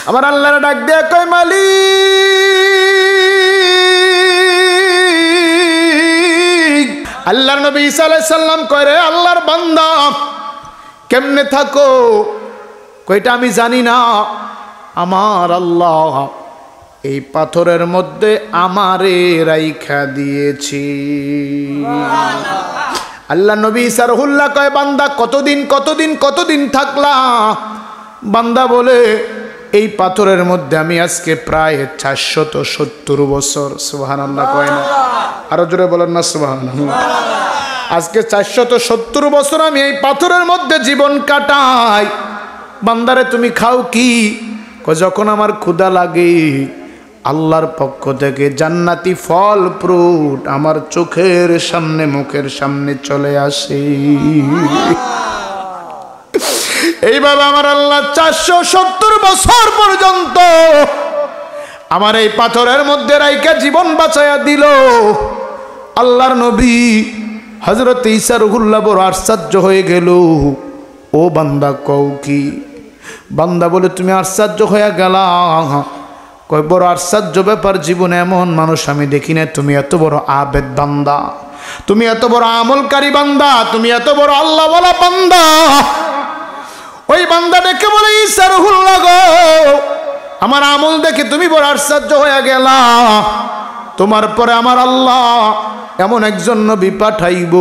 আমার আল্লাহর ডাক দিয়ে কয় মালিক। আল্লাহর নবী ঈসা আলাইহিস সালাম কয় রে আল্লাহর বান্দা কেমনে থাকো? কয়টা আমি জানি না, আমার আল্লাহ এই পাথরের মধ্যে আমারে রাইখা দিয়েছি। আল্লাহ নবী ঈসা রুহুল্লাহ কয় বান্দা কতদিন কতদিন কতদিন থাকলা? বান্দা বলে এই পাথরের মধ্যে আমি আজকে প্রায় 470 বছর। সুবহানাল্লাহ কয় না? আরো জোরে বলেন না সুবহানাল্লাহ। আজকে 470 বছর আমি এই পাথরের মধ্যে জীবন কাটাই। বান্দারে তুমি খাও কি? যখন আমার ক্ষুধা লাগে আল্লাহর পক্ষ থেকে জান্নাতি ফল ফ্রুট আমার চোখের সামনে মুখের সামনে চলে আসে। এইভাবে আমার আল্লাহ 470 বছর পর্যন্ত আমার এই পাথরের মধ্যে রাইখা জীবন বাঁচাইয়া দিল। আল্লাহর নবী হযরত ঈসা রুহুল্লাহ বড় আশ্চর্য হয়ে গেল। ও বান্দা কও কি? বান্দা বলে তুমি আশ্চর্য হয়ে গেলা? কয় বড় আশ্চর্য ব্যাপার, জীবনে এমন মানুষ আমি দেখি না। তুমি এত বড় আবেদ বান্দা, তুমি এত বড় আমলকারী বান্দা, তুমি এত বড় আল্লাহ ওয়ালা বান্দা। ওই বান্দা দেখে বলে ঈসা রুহুল্লাহ গো, আমার আমল দেখে তুমি বড় আশ্চর্য হয়ে গেলা। তোমার পরে আমার আল্লাহ এমন একজন নবী পাঠাইব,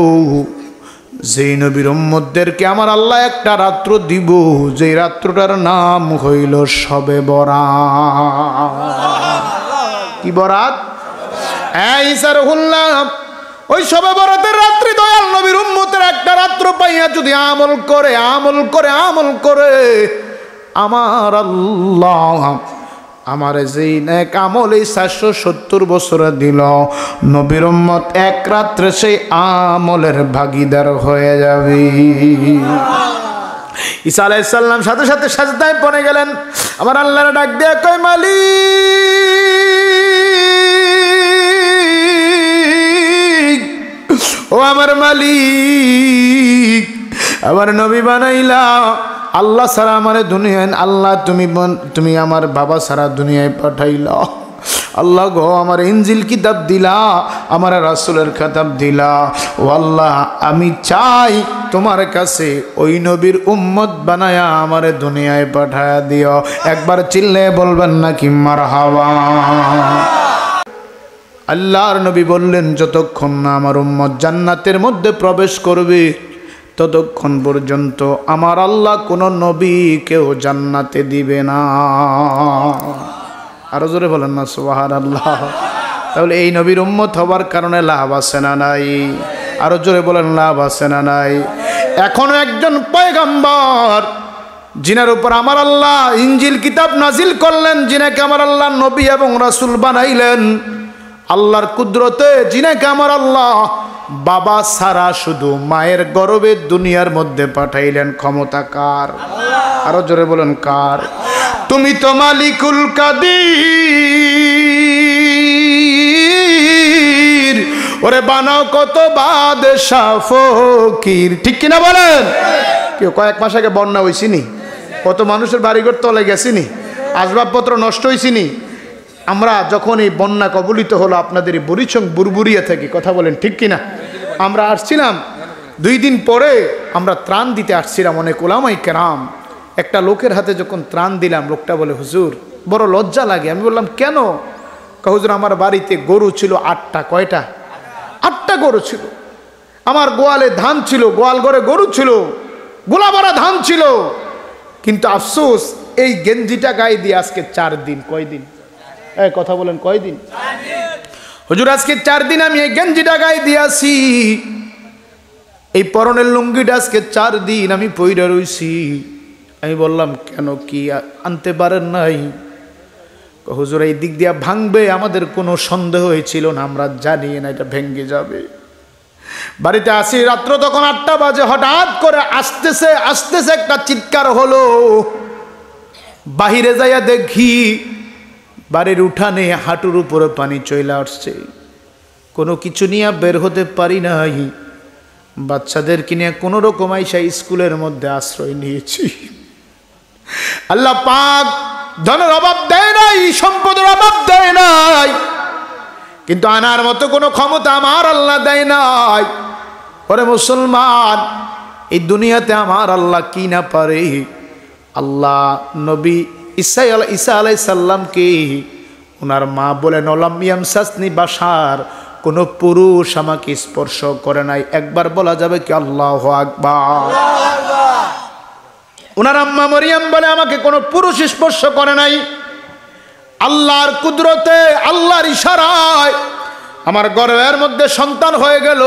যেই নবীর উম্মতদেরকে আমার আল্লাহ একটা রাত্র দিব, যেই রাত্রটার নাম হইল শবে বরাত। কি বরাত? ঈসা রুহুল্লাহ ওই শবে বরাতের রাত্রি দয়াল নবীর উম্মতের একটা রাত্র পাইয়া যদি আমল করে আমল করে আমল করে আমার আল্লাহ আমার যেই নেক আমল এই 470 বছরে দিল, নবীর উম্মত এক রাত্রে সেই আমলের ভাগীদার হয়ে যাবে। ঈসা আলাইহিস সালাম সাথে সাথে সাজদায় পড়ে গেলেন। আমার আল্লাহর ডাক দিয়ে কয় মালিক, ও আমার মালিক, আমার নবী বানাইলা আল্লাহ সারা আমার দুনিয়ায়, আল্লাহ তুমি আমার বাবা সারা দুনিয়ায় পাঠাইলা। আল্লাহ গো আমার ইনজিল কিতাব দিলা, আমার রাসূলের কিতাব দিলা। ও আল্লাহ আমি চাই তোমার কাছে ওই নবীর উম্মত বানায়া আমার দুনিয়ায় পাঠায়া দিও। একবার চিল্লে বলবেন নাকি মারহাবা? আল্লাহর নবী বললেন যতক্ষণ না আমার উম্মত জান্নাতের মধ্যে প্রবেশ করবে ততক্ষণ পর্যন্ত আমার আল্লাহ কোন নবীকেও জান্নাতে দিবে না। আরো জোরে বলেন না সুবহানাল্লাহ। তাহলে এই নবীর উম্মত হবার কারণে লাভ আছে না নাই? আরো জোরে বলেন লাভ আছে না নাই? এখনো একজন পয়গম্বর যিনার উপর আমার আল্লাহ ইনজিল কিতাব নাজিল করলেন, যিনাকে আমার আল্লাহ নবী এবং রাসূল বানাইলেন আল্লাহর কুদরতে, যিনাকে আমার আল্লাহ বাবা সারা শুধু মায়ের গর্ভে দুনিয়ার মধ্যে পাঠাইলেন। ক্ষমতা কার? আরো জোরে বলেন কার? তুমি তো মালিকুল কাদির, ওরে বানাও কত বাদশা ফকির। ঠিক কিনা বলেন? কেউ কয়েক মাস আগে বন্যা হইছিনি, কত মানুষের বাড়িঘর তলে গেছিনি, আসবাবপত্র নষ্ট হইছিনি। আমরা যখন এই বন্যা কবলিত হলো আপনাদের এই বুড়িচং বুরবুরিয়া থেকে, কথা বলেন ঠিক কিনা, আমরা আসছিলাম 2 দিন পরে আমরা ত্রাণ দিতে আসছিলাম অনেক ওলামাই কেরাম। একটা লোকের হাতে যখন ত্রাণ দিলাম, লোকটা বলে হুজুর বড় লজ্জা লাগে। আমি বললাম কেন? হুজুর আমার বাড়িতে গরু ছিল 8টা। কয়টা? 8টা গরু ছিল। আমার গোয়ালে ধান ছিল, গোয়াল ঘরে গরু ছিল, গোলা ভরা ধান ছিল। কিন্তু আফসোস এই গেঞ্জিটা গায়ে দিয়ে আজকে 4 দিন। কয়দিন? কথা বলেন কয়দিন? হুজুর আজকে 4 দিন আমি এই গেঞ্জিটা গায়ে দিয়ে আসি, এই পরনের লুঙ্গিটা আজকে 4 দিন আমি পইরা রইছি। আমি বললাম কেন, কি আনতে পারেন নাই? হুজুর এই দিক দিয়া ভাঙবে আমাদের কোনো সন্দেহ হয়েছিল না, আমরা জানি না এটা ভেঙে যাবে। বাড়িতে আসি রাত্র তখন 8টা বাজে, হঠাৎ করে আসতেছে আসতেছে একটা চিৎকার হলো। বাহিরে যাইয়া দেখি বাড়ির উঠানে হাঁটুর উপরে পানি চলে আসছে। কোনো কিছু নিয়ে বের হতে পারি নাই, বাচ্চাদেরকে নিয়ে কোনো রকম আইসা স্কুলের মধ্যে আশ্রয় নিয়েছি। আল্লাহ পাক ধনের অভাব কিন্তু আনার মতো কোনো ক্ষমতা আমার আল্লাহ দেয় নাই। ওরে মুসলমান, এই দুনিয়াতে আমার আল্লাহ কি না পারে। আল্লাহ নবী ঈসা আলাইহিস সালামকে ওনার মা বলেন ওলাম ইয়ামসাসনি বাশার, কোনো পুরুষ আমাকে স্পর্শ করে নাই। একবার বলা যাবে কি আল্লাহু আকবার। ওনার আম্মা মরিয়ম বলে আমাকে কোনো পুরুষ স্পর্শ করে নাই। আল্লাহর কুদরতে, আল্লাহর ইশারায় আমার গর্ভের মধ্যে সন্তান হয়ে গেল।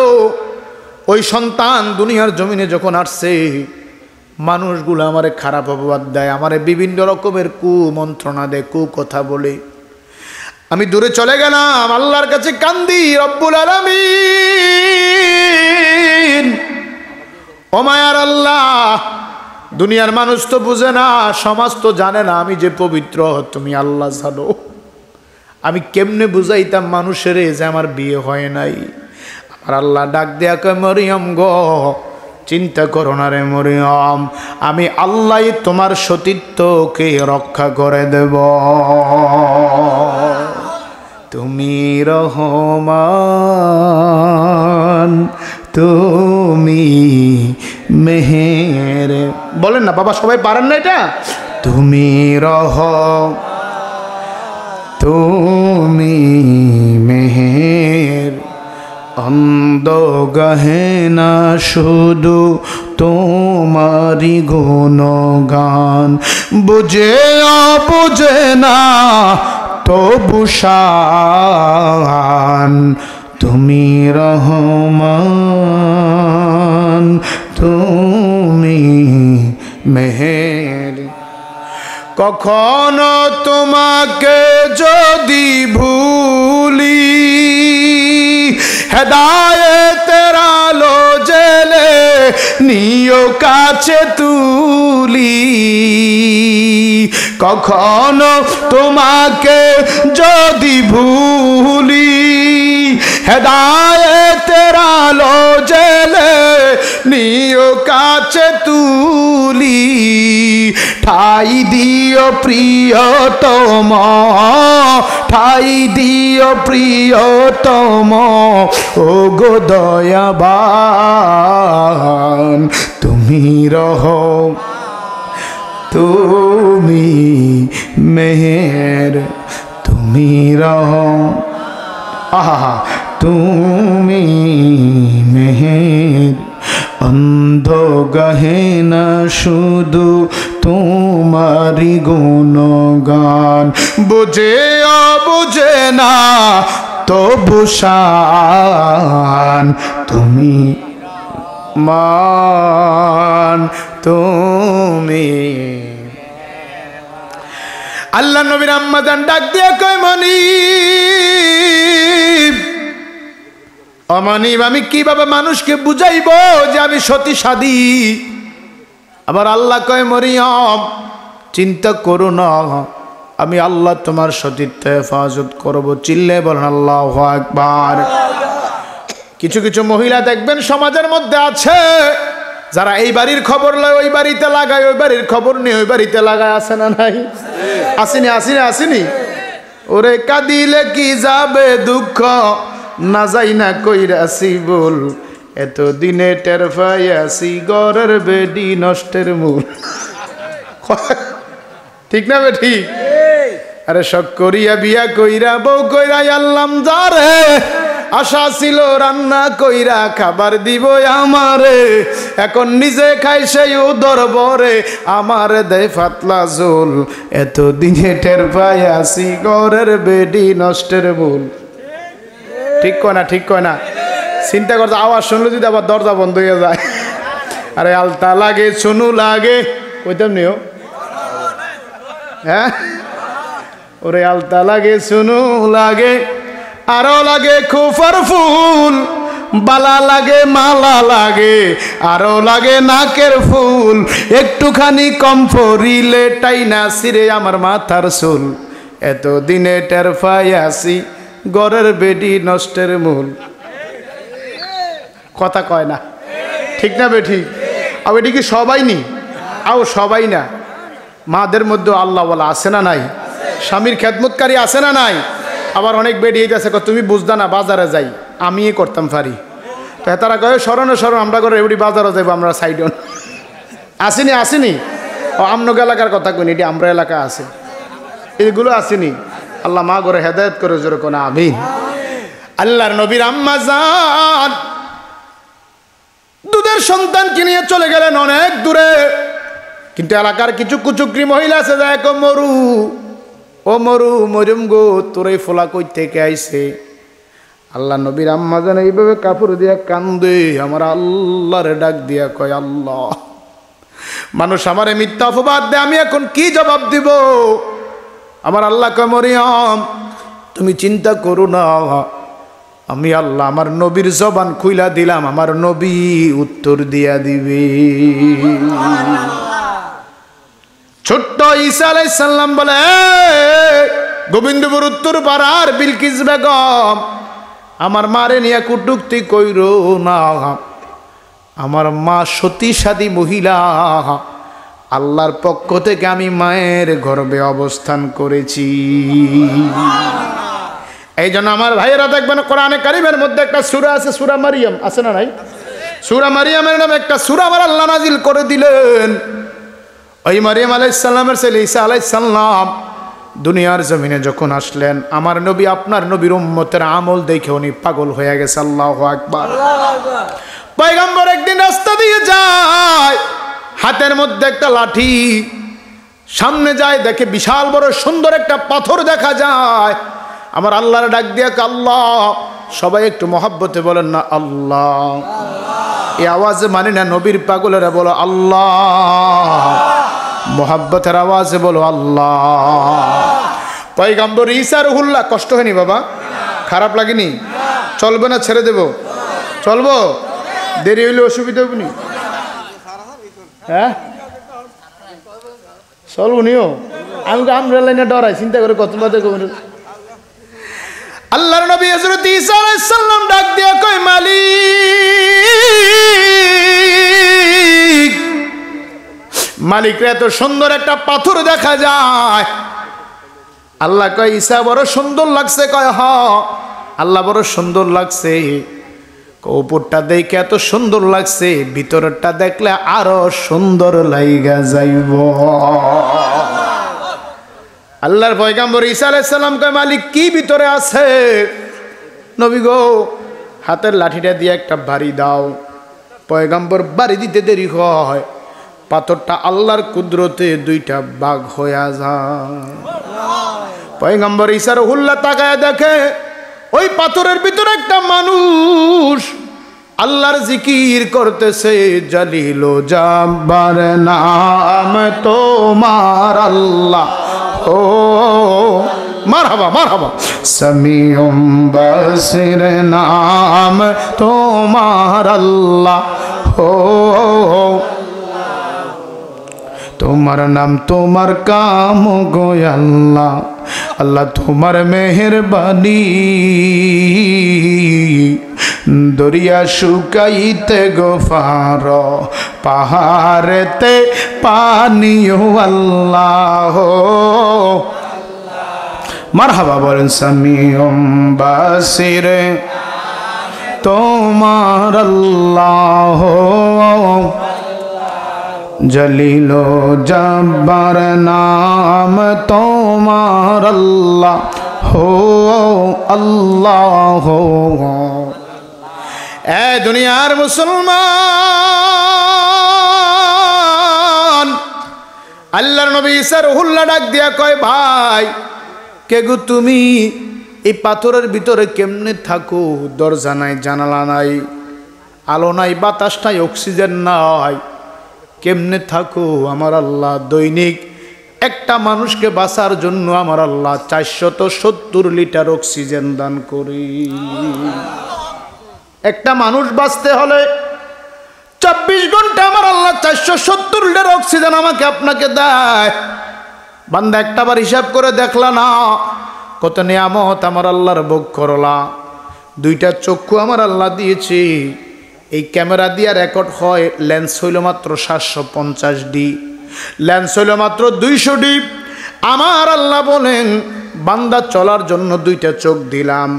ওই সন্তান দুনিয়ার জমিনে যখন আসছে, মানুষগুলো আমারে খারাপ অপবাদ দেয়, আমারে বিভিন্ন রকমের কুমন্ত্রণা দেয়, কথা বলে। আমি দূরে চলে গেলাম, আল্লাহর কাছে কান্দি, রব্বুল আলামিন ও মায়ার আল্লাহ, দুনিয়ার মানুষ তো বুঝে না, সমাজ তো জানে না আমি যে পবিত্র, তুমি আল্লাহ জানো। আমি কেমনে বুঝাইতাম মানুষের যে আমার বিয়ে হয় নাই। আমার আল্লাহ ডাক দেয়া কয় মরিয়ম গো, চিন্তা করো না রে মরিয়ম, আমি আল্লাহ তোমার সতীত্বকে রক্ষা করে দেব। তুমি রহমান, তুমি মেহের, বলেন না বাবা, সবাই পারেন না এটা? তুমি তুমি মেহের, অন্ধ গহেনা শুধু তোমারি গুণগান, বুঝে বুঝে না তবু শান, তুমি রহমান, তুমি মেহের। কখনো তোমাকে যদি ভুলি, হেদায়েতের আলো জেলে নিও কাছে তুলি। কখনো তোমাকে যদি ভুলি, হেদায়েতের আলো জেলে নিও কাছে তুলি। ঠাই দিও প্রিয়তম, ঠাই দিও প্রিয়তম, ও গো দয়াবান, তুমি তুমি মেহের, তুমি আহা তুমি মেহের, অন্ধ গহেনা শুধু তোমারি গুণগান, বুঝে বুঝে না তবু শান, তুমি মান, তুমি। আল্লাহ নবীর আম্মা জান ডাক দিয়ে কয় মনিব, অমানিব, আমি কিভাবে মানুষকে বুঝাইবো যে আমি সতী সাদী? আবার আল্লাহ কয় মরিয়ম, চিন্তা করো না, আমি আল্লাহ তোমার সতীত্ব হেফাজত করব। চিল্লে বলেন আল্লাহু আকবার। কিছু কিছু মহিলা দেখবেন সমাজের মধ্যে আছে, যারা এই বাড়ির খবর লয় ওই বাড়িতে লাগায়, ওই বাড়ির খবর নিয়ে ওই বাড়িতে লাগায়। আছে না নাই? আসেনি আসেনি আসেনি? ওরে কাঁদিলে কি যাবে দুঃখ, না যাই না কইরাছি বল, এত দিনে টের পাইয়াছি ঘরের বেডি নষ্টের মূল। ঠিক না বে ঠিক? আরে শখ করিয়া বিয়া কইরা বউ কইরা আল্লাম যারে, আশা ছিল রান্না কইরা খাবার দিব আমারে, এখন নিজে খাই সেই উদর বরে, আমার দেয় পাতলা ঝোল, এত দিনে টের পাইয়াছি ঘরের বেডি নষ্টের মূল। ঠিক কয় না? ঠিক কয় না? চিন্তা করতে আওয়াজ শুনলে যদি আবার দরজা বন্ধ হয়ে যায়। আরে আলতা লাগে চুনু লাগে, কইতাম নিও, হ্যাঁ? ওরে আলতা লাগে চুনু লাগে, আরো লাগে খোফার ফুল, বালা লাগে মালা লাগে, আরো লাগে নাকের ফুল, একটুখানি কম পরিলে টাইনা ছিঁড়ে আমার মাথার চুল, এত দিনে টের পাইয়াছি ঘরের বেডি নষ্টের মূল। কথা কয় না? ঠিক না বেঠি? আর এটি কি সবাই নি? আও সবাই না, মাদের মধ্যে আল্লাহওয়ালা আছে না নাই? স্বামীর খেদমতকারী আছে না নাই? আবার অনেক বেরিয়ে গেছে, তুমি বুঝদা না বাজারে যাই, আমি করতাম পারি। তারা কয়ে স্মরণে স্মরণ আমরা করে এবারে বাজারে যাবো, আমরা সাইডন আসিনি আসিনি। ও আমনগ এলাকার কথা কইনি, এটি আমরা এলাকা আছে, এগুলো আসেনি। আল্লাহ মা করে হেদায়েত করে জোরে কোন আমিন। আল্লাহর নবীর আম্মা জান দুধের সন্তানকে নিয়ে চলে গেলেন অনেক দূরে, কিন্তু এলাকার কিছু কুচুকরি মহিলা আছে, যায় মরু ও মরু মরুম গো, তোর এই ফোলা কই থেকে আইছে। আল্লাহ নবীর আম্মা জান এইভাবে কাপড় দিয়া কান্দে, আমার আল্লাহরে ডাক দিয়া কয়, আল্লাহ মানুষ আমারে মিথ্যা অপবাদ দেয়, আমি এখন কি জবাব দিব? আমার আল্লাহ কয়, মরিয়ম তুমি চিন্তা করো না, আমি আল্লাহ আমার নবীর জবান খুইলা দিলাম, আমার নবী উত্তর দিয়া দিবে। ছোট্ট ঈসা আলাইহিস সালাম বলে, গোবিন্দপুর উত্তর পাড়ার বিলকিস বেগম, আমার মারে নিয়ে কুটুক্তি কইরো না, আমার মা সতীসাধী মহিলা, আল্লাহর পক্ষ থেকে আমি মায়ের গর্ভে অবস্থান করেছি। এই জন্য আমার ভাইয়েরা দেখবেন কোরআনে কারিমের মধ্যে একটা সূরা আছে, সূরা মারিয়াম, আছে না নাই? সূরা মারিয়ামের নামে একটা সূরা আমার আল্লাহ নাজিল করে দিলেন। ওই মারিয়াম আলাইহিস সালামের ছেলে ঈসা আলাইহিস সালাম দুনিয়ার জমিনে যখন আসলেন, আমার নবী আপনার নবীর উম্মতের আমল দেখে উনি পাগল হয়ে গেছে। আল্লাহু আকবার। পয়গম্বর একদিন রাস্তা দিয়ে যায়, হাতের মধ্যে একটা লাঠি, সামনে যায় দেখে বিশাল বড় সুন্দর একটা পাথর দেখা যায়। আমার আল্লাহর ডাক দিয়া আল্লাহ, সবাই একটু মহব্বতে বলেন না আল্লাহ। এই আওয়াজে মানে না নবীর পাগলেরা বলো আল্লাহ, মহব্বতের আওয়াজে বলো আল্লাহ। পয়গম্বর ঈসা রুহুল্লাহ, কষ্ট হয়নি বাবা? খারাপ লাগেনি? চলবে না ছেড়ে দেব? চলবো? দেরি হইলে অসুবিধা হবে নি? হ্যাঁ চলবো নিও। আমি তো আমরা লাইনে ডরাই, চিন্তা করে কত বাদে কমেন। আল্লাহর নবী হযরত ঈসা আলাইহিস সালাম ডাক দিয়া কয়, মালিক, মালিকরে এত সুন্দর একটা পাথর দেখা যায়। আল্লাহ কয়, ঈসা বড় সুন্দর লাগছে? কয় হ, আল্লাহ বড় সুন্দর লাগছে। উপরটা দেখে এত সুন্দর লাগছে, ভিতরটা দেখলে আরো সুন্দর লাইগা যাইব। আল্লাহর পয়গম্বর ঈসা আলাইহিস সালাম কয়, মালিক কি ভিতরে আছে? নবী গো হাতের লাঠিটা দিয়ে একটা বাড়ি দাও। পয়গম্বর বাড়ি দিতে দেরি হয়, পাথরটা আল্লাহর কুদরতে দুইটা ভাগ হয়ে যায়। পয়গম্বর ঈসা রুহুল্লাহ তাকায় দেখে ওই পাথরের ভিতরে একটা মানুষ আল্লাহর জিকির করতেছে। জালিল জাব্বার নাম তোমার আল্লাহ, ও মারহাবা মারহাবা। সামিউম বাসির নাম তোমার আল্লাহ, ও তোমার নাম তোমার কাম গো আল্লাহ। আল্লাহ তোমার মেহেরবানি, দরিয়া শুকাইতে গোফার, পাহাড়েতে পানি আল্লাহ। মারহাবা বলেন। সামিউম বাসির তোমার আল্লাহ, জলিল জব্বার নাম তোমার আল্লাহ, হো আল্লাহ। এ দুনিয়ার মুসলমান, আল্লাহর নবী ঈসা রুহুল্লাহ ডাক দিয়া কয়, ভাই কে গো তুমি? এই পাথরের ভিতরে কেমনে থাকো? দরজা নাই, জানালা নাই, আলো নাই, বাতাস নাই, অক্সিজেন নাই, কেমনে থাকো? আমার আল্লাহ দৈনিক একটা মানুষকে বাঁচার জন্য আমার আল্লাহ 470 লিটার অক্সিজেন দান করি। একটা মানুষ বাঁচতে হলে 24 ঘন্টা আমার আল্লাহ 470 লিটার অক্সিজেন আমাকে আপনাকে দেয়। বান্দা একটাবার হিসাব করে দেখলা না কত নিয়ামত আমার আল্লাহর ভোগ করলা। দুইটা চক্ষু আমার আল্লাহ দিয়েছি, এই ক্যামেরা দিয়ে রেকর্ড হয়। লেন্স হইল মাত্র 750 ডি, লেন্স হইল মাত্র 200 ডি। আমার আল্লাহ বলেন বান্দা চলার জন্য দুইটা চোখ দিলাম,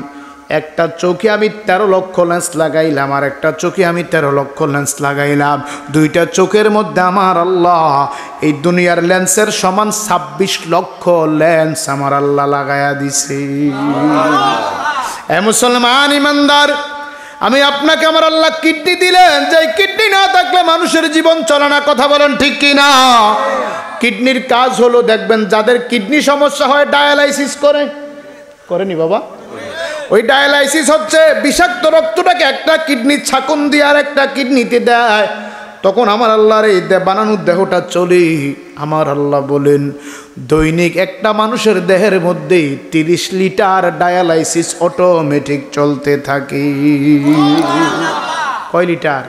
একটা চোখে আমি 13 লক্ষ লেন্স লাগাইলাম, আর একটা চোখে আমি 13 লক্ষ লেন্স লাগাইলাম। দুইটা চোখের মধ্যে আমার আল্লাহ এই দুনিয়ার লেন্সের সমান 26 লক্ষ লেন্স আমার আল্লাহ লাগাইয়া দিছে। এ মুসলমান ইমানদার, আমি আপনাকে আমার আল্লাহ কিডনি দিলেন, যে কিডনি না থাকলে মানুষের জীবন চলে না। কথা বলেন ঠিক কি না? কিডনির কাজ হলো, দেখবেন যাদের কিডনি সমস্যা হয় ডায়ালাইসিস করেনি বাবা? ওই ডায়ালাইসিস হচ্ছে বিষাক্ত রক্তটাকে একটা কিডনি ছাকন দিয়ে আর একটা কিডনিতে দেয়, তখন আমার আল্লাহর এই বানানোর দেহটা চলে। আমার আল্লাহ বলেন দৈনিক একটা মানুষের দেহের মধ্যে 30 লিটার ডায়ালাইসিস অটোমেটিক চলতে থাকে। কয় লিটার?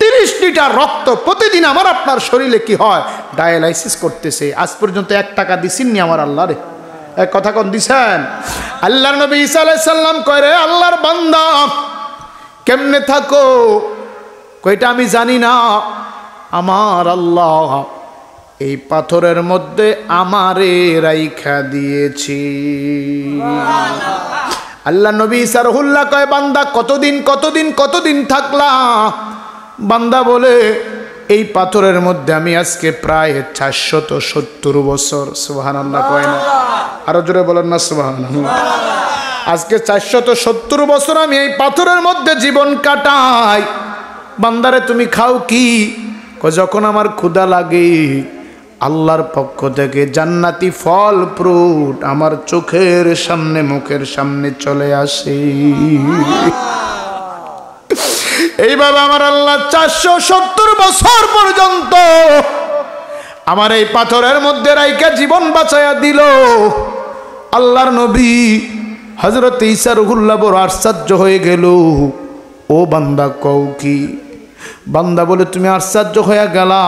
30 লিটার রক্ত প্রতিদিন আমার আপনার শরীরে কি হয়? ডায়ালাইসিস করতেছে। আজ পর্যন্ত 1 টাকা দিছেননি আমার আল্লাহরে? এক কথা কোন দিছেন? আল্লাহর নবী ঈসা আলাইহিস সালাম কয়, রে আল্লাহর বান্দা কেমনে থাকো? কয়টা আমি জানি না, আমার আল্লাহ এই পাথরের মধ্যে আমারে রাইখা দিয়েছি। আল্লাহ নবী ঈসা রহুল্লাহ কয়, বান্দা কতদিন থাকলা? বান্দা বলে এই পাথরের মধ্যে আমি আজকে প্রায় 470 বছর। সুবহানাল্লাহ কয় না? আরো জোরে বলেন না সুবহানাল্লাহ। আজকে 470 বছর আমি এই পাথরের মধ্যে জীবন কাটাই। বান্দারে তুমি খাও কি? যখন আমার ক্ষুধা লাগে আল্লাহর পক্ষ থেকে জান্নাতি ফল ফ্রুট আমার চোখের সামনে মুখের সামনে চলে আসে। এইভাবে আমার আল্লাহ 470 বছর পর্যন্ত আমার এই পাথরের মধ্যে রাইখা জীবন বাঁচাইয়া দিল। আল্লাহর নবী হযরত ঈসা রুহুল্লাহ বড় আশ্চর্য হয়ে গেল। ও বান্দা কও কি? বান্দা বলে তুমি আশ্চর্য হয়ে গেলা?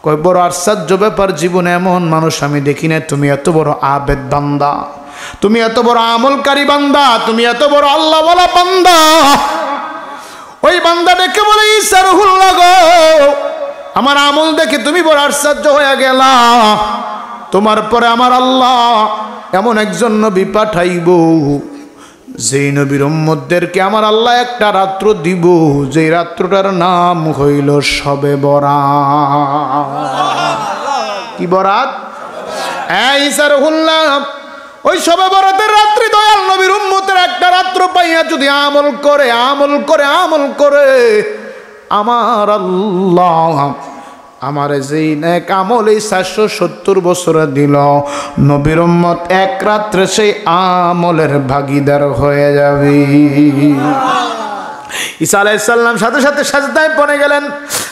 কয় বড় আশ্চর্য ব্যাপার, জীবনে এমন মানুষ আমি দেখি না। তুমি এত বড় আবেদ বান্দা, তুমি এত বড় আমলকারী বান্দা, তুমি এত বড় আল্লাহওয়ালা বান্দা। ওই বান্দা দেখে বলে ঈসা রুহুল্লাহ গো, আমার আমল দেখে তুমি বড় আশ্চর্য হয়ে গেলা। তোমার পরে আমার আল্লাহ এমন একজন নবী পাঠাইব, যেই নবীর উম্মতদেরকে আমার আল্লাহ একটা রাত্র দিব, যে রাত্রটার নাম হইল শবে বরাত। কি বরাত? ঈসা রুহুল্লাহ ওই শবে বরাতের রাত্রি দয়াল নবীর উম্মতের একটা রাত্র পাইয়া যদি আমল করে আমার আল্লাহ আমার যেই নেক আমল এই 470 বছরে দিল, নবীর উম্মত এক রাত্রে সেই আমলের ভাগীদার হয়ে যাবে। ঈসা আলাইহিস সালাম সাথে সাথে সাজদায় পড়ে গেলেন।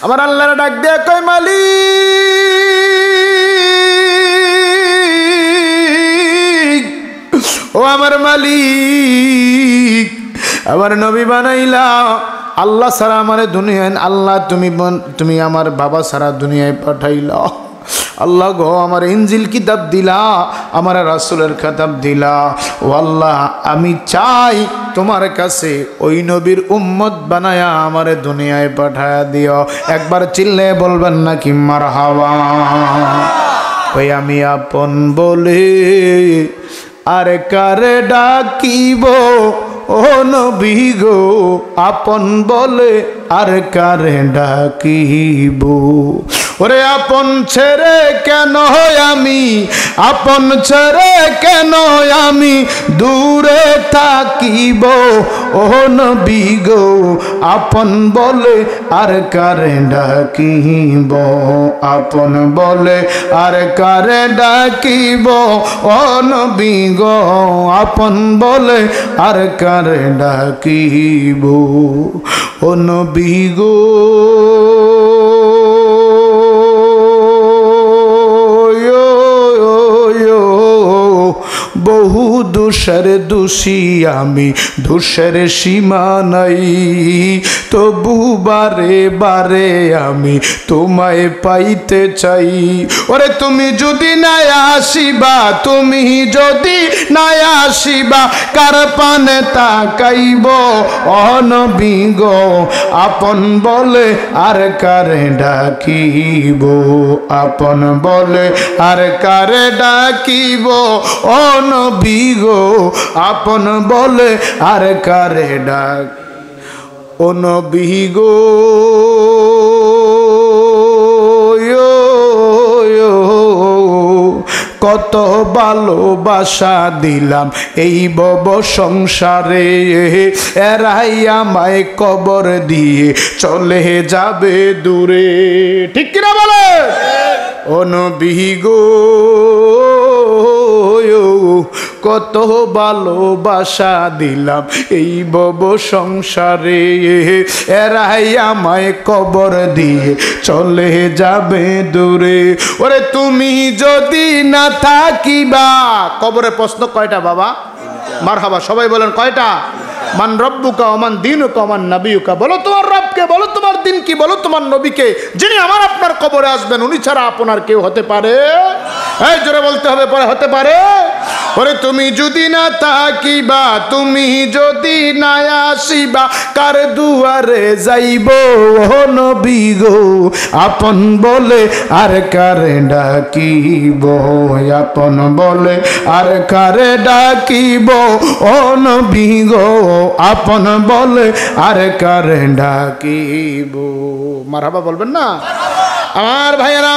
আমার আল্লাহর ডাক দিয়ে কয়, মালিক, ও আমার মালিক, আমার নবী বানাইলা, আল্লাহ সারা আমার দুনিয়ায়, আল্লাহ তুমি আমার বাবা সারা দুনিয়ায় পাঠাইলা। আল্লাহ গো আমার ইনজিল কিতাব দিলা, আমার রাসূলের কিতাব দিলা। ও আল্লাহ আমি চাই তোমার কাছে ওই নবীর উম্মত বানায়া আমার দুনিয়ায় পাঠায়া দিও। একবার চিল্লে বলবেন নাকি মারহাবা? ওই আমি আপন বলে আর কারে ডাকিব, ও নবী গো আপন বলে আর কারে ডাকিব? ওরে আপন ছেড়ে কেন আমি, আপন ছেড়ে কেন আমি দূরে থাকিব, ও নবী গো আপন বলে আর কারে ডাকিব, আপন বলে আর কারে ডাকিব, ও নবী গো আপন বলে আর কারে ডাকিব, ও নবী গো। বহু দোষের দোষী আমি, দোষের সীমা নাই, তবু বারে বারে আমি তোমায় পাইতে চাই। ওরে তুমি যদি না আসিবা, তুমি যদি না আসিবা, কার পানে তাকাইব, ও নবী গো আপন বলে আর কারে ডাকিব, আপন বলে আর কারে ডাকিব, ও নবী গো আপন বলে আর কারে ডাক ও নবী গো কত ভালোবাসা দিলাম এই বব সংসারে এরাই আমায় কবর দিয়ে চলে যাবে দূরে ঠিক কিনা বলে ও নবী গো কত ভালোবাসা দিলাম এই বব সংসারে এরাই আমায় কবর দিয়ে চলে যাবে দূরে ওরে তুমি যদি না থাকিবা কবরে প্রশ্ন কয়টা বাবা মারহাবা সবাই বলেন কয়টা মান রব্বুকা ওমান দীনুকা ওমান নবিয়ুকা বলো তোমার রবকে বলো তোমার দিন কি বলো তোমার নবীকে যিনি আমার আপনার কবরে আসবেন উনি ছাড়া আপনার কেউ হতে পারে এই জোরে বলতে হবে পরে হতে পারে ওরে তুমি যদি না থাকিবা তুমি যদি না আসিবা কার দুয়ারে যাইব ও নবী গো আপন বলে আর কারে ডাকিব আপন বলে আর কারে ডাকিব ও নবী গো আপন বলে আর কারে ডাকিব মারহাবা বলবেন না আমার ভাইয়েরা